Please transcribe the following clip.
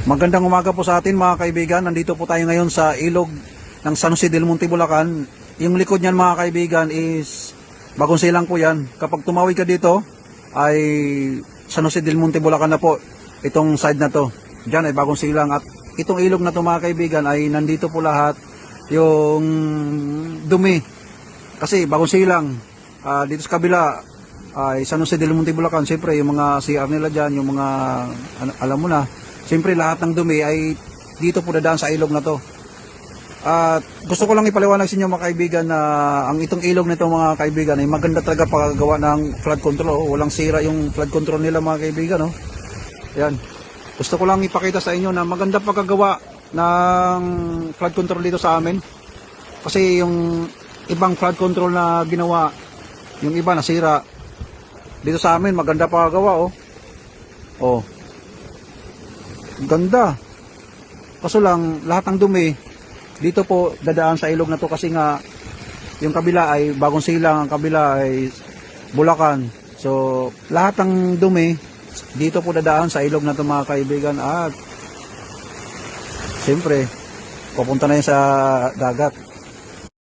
Magandang umaga po sa atin mga kaibigan. Nandito po tayo ngayon sa ilog ng San Jose del Monte, Bulacan. Yung likod niyan mga kaibigan is Bagong Silang po yan. Kapag tumawid ka dito ay San Jose del Monte, Bulacan na po. Itong side na to. Diyan ay Bagong Silang. At itong ilog na to mga kaibigan ay nandito po lahat yung dumi. Kasi Bagong Silang, dito sa kabila ay San Jose del Monte, Bulacan. Siyempre yung mga CR nila dyan, yung mga alam mo na. Siyempre lahat ng dumi ay dito po dadaan sa ilog na to. At gusto ko lang ipaliwanag sa inyo mga kaibigan na ang itong ilog nito mga kaibigan ay maganda talaga paggawa ng flood control. Oh. Walang sira yung flood control nila mga kaibigan. Oh. Yan. Gusto ko lang ipakita sa inyo na maganda paggawa ng flood control dito sa amin. Kasi yung ibang flood control na ginawa, yung iba nasira. Dito sa amin maganda paggawa. Oh. Oh. Ganda. Kaso lang, lahat ng dumi, dito po dadaan sa ilog na to kasi nga, yung kabila ay Bagong Silang, ang kabila ay Bulacan. So, lahat ng dumi, dito po dadaan sa ilog na to mga kaibigan at siyempre, pupunta na yun sa dagat.